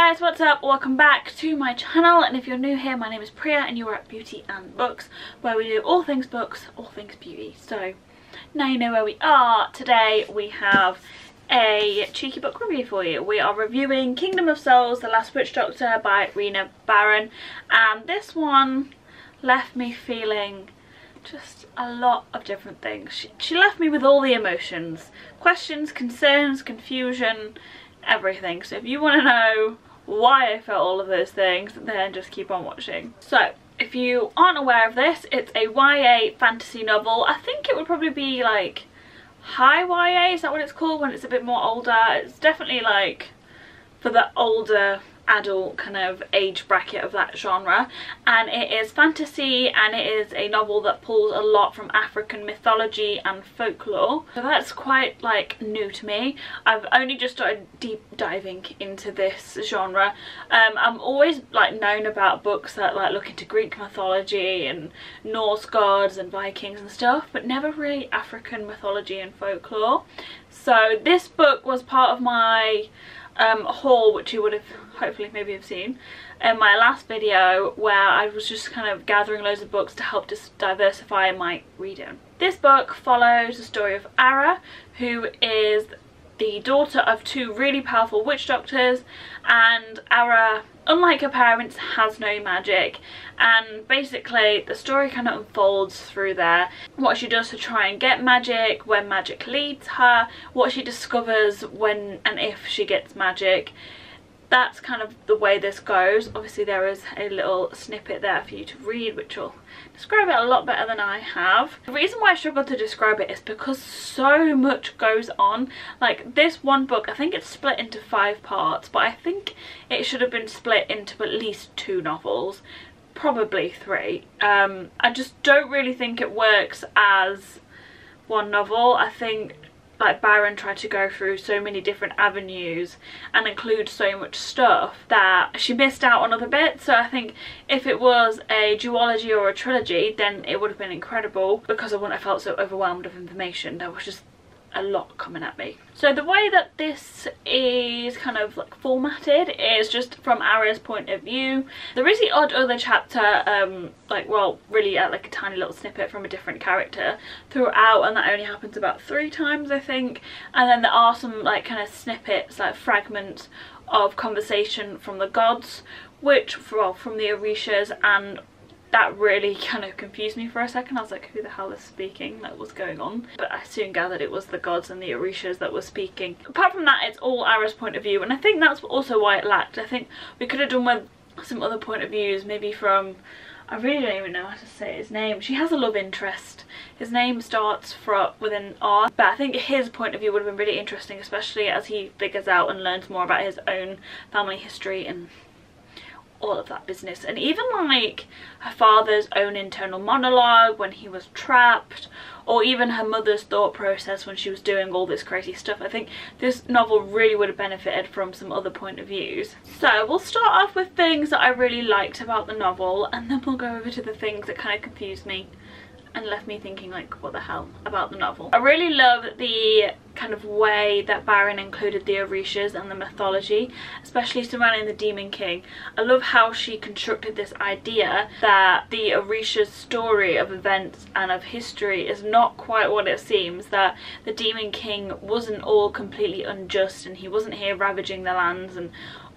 guys, what's up? Welcome back to my channel, and if you're new here, my name is Priya and you are at Beauty and Books, where we do all things books, all things beauty. So now you know where we are. Today we have a cheeky book review for you. We are reviewing Kingdom of Souls, The Last Witch Doctor by Rena Barron, and this one left me feeling just a lot of different things. She left me with all the emotions, questions, concerns, confusion, everything. So if you want to know why I felt all of those things, then just keep on watching. So if you aren't aware of this, it's a YA fantasy novel. I think it would probably be like high YA, is that what it's called, when it's a bit more older? It's definitely like for the older adult kind of age bracket of that genre, and it is fantasy, and it is a novel that pulls a lot from African mythology and folklore, so that's quite like new to me. I've only just started deep diving into this genre. I'm always like known about books that like look into Greek mythology and Norse gods and Vikings and stuff, but never really African mythology and folklore. So this book was part of my haul, which you would have hopefully maybe have seen in my last video, where I was just kind of gathering loads of books to help just diversify my reading. This book follows the story of Ara, who is the daughter of two really powerful witch doctors, and Ara, unlike her parents, has no magic, and basically the story kind of unfolds through there. What she does to try and get magic, where magic leads her, what she discovers when and if she gets magic. That's kind of the way this goes. Obviously there is a little snippet there for you to read, which will describe it a lot better than I have. The reason why I struggle to describe it is because so much goes on. Like this one book, I think it's split into 5 parts, but I think it should have been split into at least 2 novels, probably 3. I just don't really think it works as one novel. I think like Barron tried to go through so many different avenues and include so much stuff that she missed out on other bits. So I think if it was a duology or a trilogy, then it would have been incredible, because I wouldn't have felt so overwhelmed of information. There was just a lot coming at me. So the way that this is kind of like formatted is just from Ara's point of view. There is the odd other chapter, like, well, really like a tiny little snippet from a different character throughout, and that only happens about 3 times I think. And then there are some like kind of snippets, like fragments of conversation from the gods, which, well, from the Orishas, and that really kind of confused me for a second. I was like, who the hell is speaking? Like, what's going on? But I soon gathered it was the gods and the Orishas that were speaking. Apart from that, it's all Ara's point of view, and I think that's also why it lacked. I think we could have done with some other point of views, maybe from, I really don't even know how to say his name. She has a love interest. His name starts with an R, but I think his point of view would have been really interesting, especially as he figures out and learns more about his own family history and all of that business, and even like her father's own internal monologue when he was trapped, or even her mother's thought process when she was doing all this crazy stuff. I think this novel really would have benefited from some other point of views. So we'll start off with things that I really liked about the novel, and then we'll go over to the things that kind of confused me and left me thinking like, what the hell about the novel. I really love the kind of way that Barron included the Orishas and the mythology, especially surrounding the Demon King. I love how she constructed this idea that the Orishas' story of events and of history is not quite what it seems, that the Demon King wasn't all completely unjust and he wasn't here ravaging the lands and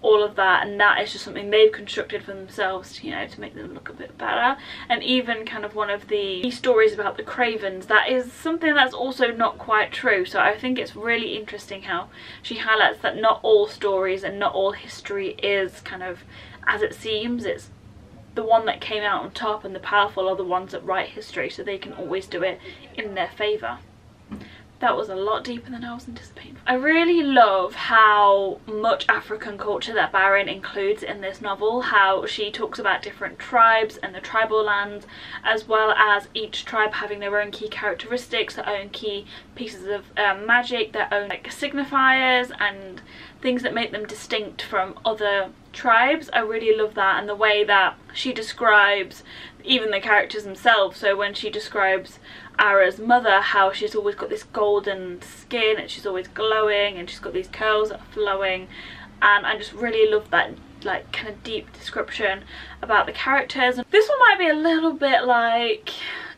all of that, and that is just something they've constructed for themselves, you know, to make them look a bit better. And even kind of one of the stories about the Cravens, that is something that's also not quite true. So I think it's really interesting how she highlights that not all stories and not all history is kind of as it seems. It's the one that came out on top and the powerful are the ones that write history, so they can always do it in their favour. That was a lot deeper than I was anticipating. I really love how much African culture that Barron includes in this novel, how she talks about different tribes and the tribal lands, as well as each tribe having their own key characteristics, their own key pieces of magic, their own like signifiers and things that make them distinct from other tribes. I really love that, and the way that she describes even the characters themselves. So when she describes Ara's mother, how she's always got this golden skin and she's always glowing and she's got these curls that are flowing, and I just really love that like kind of deep description about the characters. This one might be a little bit like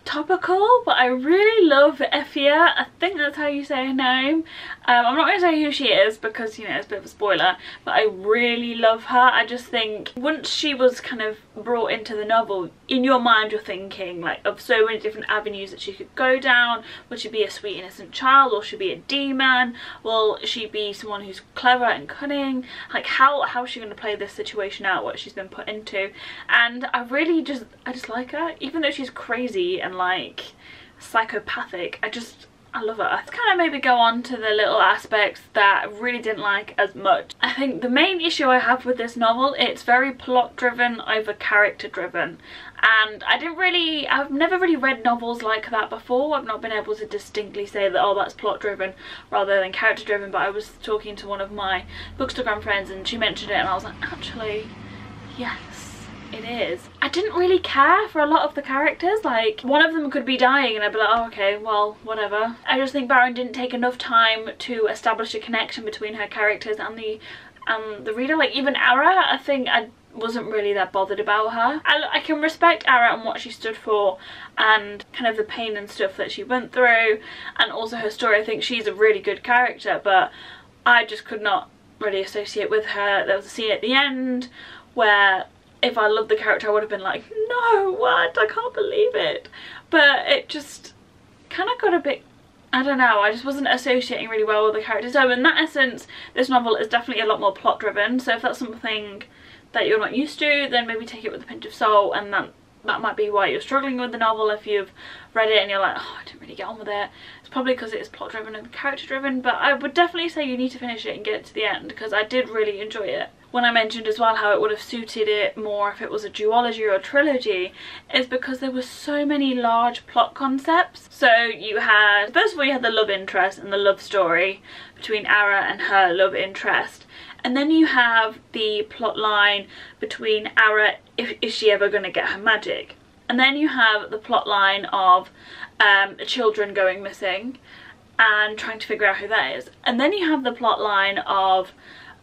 topical, but I really love Effia. I think that's how you say her name. I'm not going to say who she is because, you know, it's a bit of a spoiler, but I really love her. I just think once she was kind of brought into the novel, in your mind you're thinking like of so many different avenues that she could go down. Would she be a sweet innocent child, or should she be a demon? Will she be someone who's clever and cunning? Like how is she going to play this situation out, what she's been put into? And I just like her, even though she's crazy and like psychopathic. I love her. Let's kind of maybe go on to the little aspects that I really didn't like as much. I think the main issue I have with this novel, it's very plot driven over character driven, and I've never really read novels like that before. I've not been able to distinctly say that, oh, that's plot driven rather than character driven, but I was talking to one of my Bookstagram friends and she mentioned it and I was like, actually, yes, it is. I didn't really care for a lot of the characters. Like, one of them could be dying and I'd be like, oh, okay, well, whatever. I just think Barron didn't take enough time to establish a connection between her characters and the reader. Like, even Ara, I think I wasn't really that bothered about her. I can respect Ara and what she stood for and kind of the pain and stuff that she went through, and also her story. I think she's a really good character, but I just could not really associate with her. There was a scene at the end where if I loved the character I would have been like, no, what? I can't believe it. But it just kind of got a bit, I don't know, I just wasn't associating really well with the characters. So in that essence, this novel is definitely a lot more plot driven. So if that's something that you're not used to, then maybe take it with a pinch of salt, and that might be why you're struggling with the novel. If you've read it and you're like, oh, I didn't really get on with it, it's probably because it is plot driven and character driven. But I would definitely say you need to finish it and get it to the end, because I did really enjoy it. When I mentioned as well how it would have suited it more if it was a duology or a trilogy, is because there were so many large plot concepts. So you had, first of all, you had the love interest and the love story between Ara and her love interest. And then you have the plot line between Ara, is she ever going to get her magic? And then you have the plot line of children going missing and trying to figure out who that is. And then you have the plot line of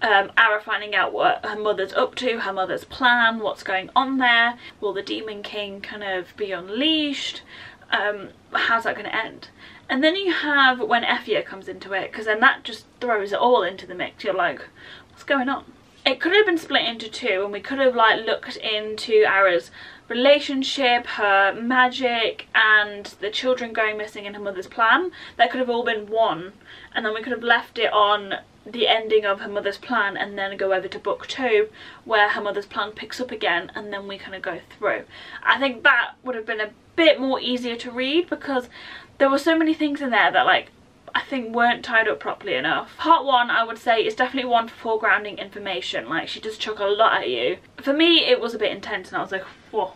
Ara finding out what her mother's up to, her mother's plan, what's going on there. Will the Demon King kind of be unleashed? How's that going to end? And then you have when Effia comes into it, because then that just throws it all into the mix. You're like, what's going on? It could have been split into two, and we could have like looked into Ara's relationship, her magic, and the children going missing in her mother's plan. That could have all been one, and then we could have left it on the ending of her mother's plan and then go over to book 2 where her mother's plan picks up again, and then we kind of go through. I think that would have been a bit more easier to read, because there were so many things in there that like I think weren't tied up properly enough. Part 1, I would say, is definitely one for foregrounding information. Like, she does chuck a lot at you. For me, it was a bit intense and I was like, whoa,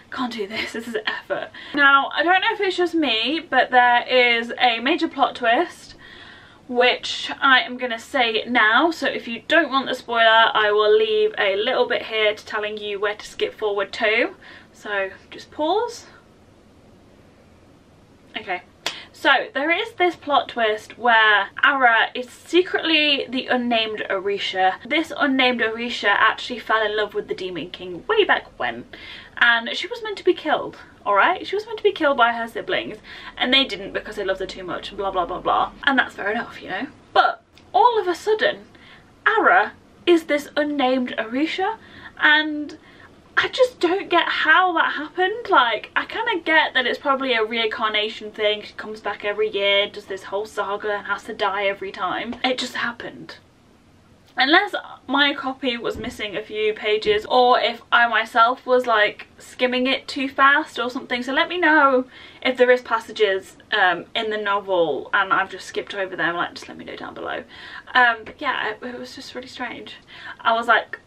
can't do this is effort. Now, I don't know if it's just me, but there is a major plot twist, which I am going to say now. So if you don't want the spoiler, I will leave a little bit here to telling you where to skip forward to. So just pause. Okay. So there is this plot twist where Ara is secretly the unnamed Orisha. This unnamed Orisha actually fell in love with the Demon King way back when, and she was meant to be killed, alright? She was meant to be killed by her siblings, and they didn't because they loved her too much, blah blah blah blah. And that's fair enough, you know. But all of a sudden, Ara is this unnamed Orisha, and I just don't get how that happened. Like, I kind of get that it's probably a reincarnation thing. She comes back every year, does this whole saga and has to die every time. It just happened. Unless my copy was missing a few pages, or if I myself was like skimming it too fast or something. So let me know if there is passages in the novel and I've just skipped over them. Like, just let me know down below. But yeah, it was just really strange. I was like,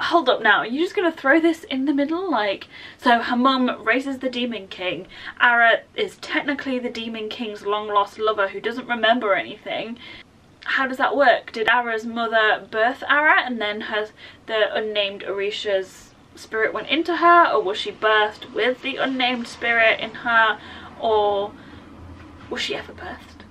hold up now, you're just gonna throw this in the middle? Like, so her mum raises the Demon King. Ara is technically the Demon King's long lost lover who doesn't remember anything. How does that work? Did Ara's mother birth Ara and then the unnamed Orisha's spirit went into her, or was she birthed with the unnamed spirit in her, or was she ever birthed?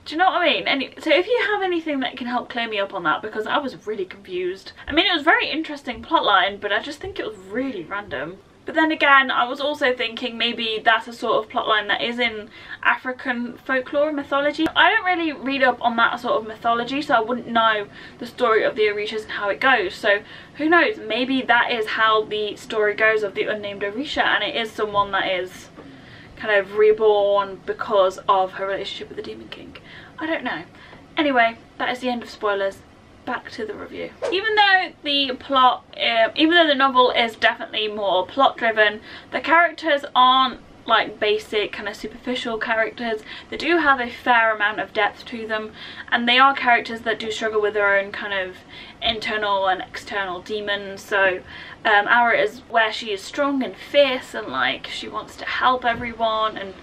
Do you know what I mean? Anyway, so if you have anything that can help clear me up on that, because I was really confused. I mean, it was a very interesting plotline, but I just think it was really random. But then again, I was also thinking maybe that's a sort of plotline that is in African folklore and mythology. I don't really read up on that sort of mythology, so I wouldn't know the story of the Orishas and how it goes. So who knows, maybe that is how the story goes of the unnamed Orisha, and it is someone that is kind of reborn because of her relationship with the Demon King. I don't know. Anyway, that is the end of spoilers. Back to the review. Even though the plot, even though the novel is definitely more plot driven, the characters aren't like basic kind of superficial characters. They do have a fair amount of depth to them, and they are characters that do struggle with their own kind of internal and external demons. So Aura is where she is strong and fierce and like she wants to help everyone and,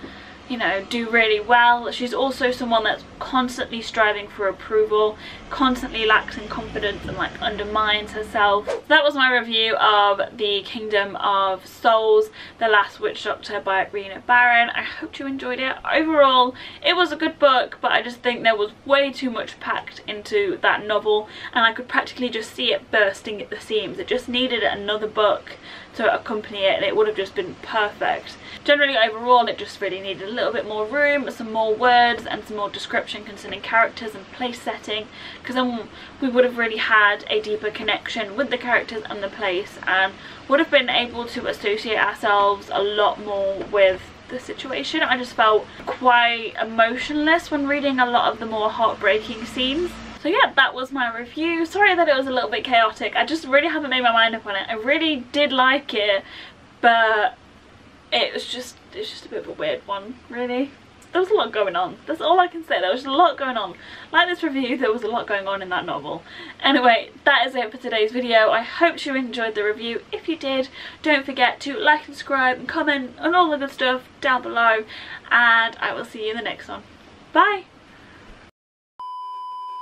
you know, do really well. She's also someone that's constantly striving for approval, constantly lacks in confidence and like undermines herself. So that was my review of The Kingdom of Souls, The Last Witch Doctor by Rena Barron. I hope you enjoyed it. Overall, it was a good book, but I just think there was way too much packed into that novel, and I could practically just see it bursting at the seams. It just needed another book to accompany it, and it would have just been perfect. Generally, overall, it just really needed a little bit more room, some more words and some more description concerning characters and place setting, because then we would have really had a deeper connection with the characters and the place, and would have been able to associate ourselves a lot more with the situation. I just felt quite emotionless when reading a lot of the more heartbreaking scenes. So yeah, that was my review. Sorry that it was a little bit chaotic. I just really haven't made my mind up on it. I really did like it, but it's just a bit of a weird one, really. There was a lot going on. That's all I can say. There was a lot going on. Like this review, there was a lot going on in that novel. Anyway, that is it for today's video. I hope you enjoyed the review. If you did, don't forget to like and subscribe and comment and all the good stuff down below. And I will see you in the next one. Bye!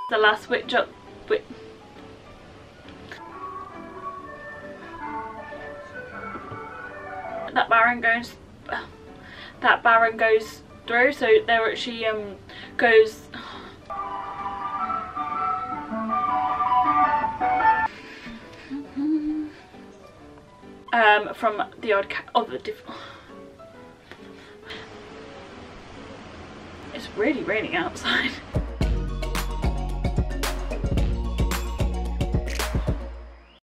The Last Witch Doctor. That Baron goes through, so there she goes from the odd of the different. It's really raining outside.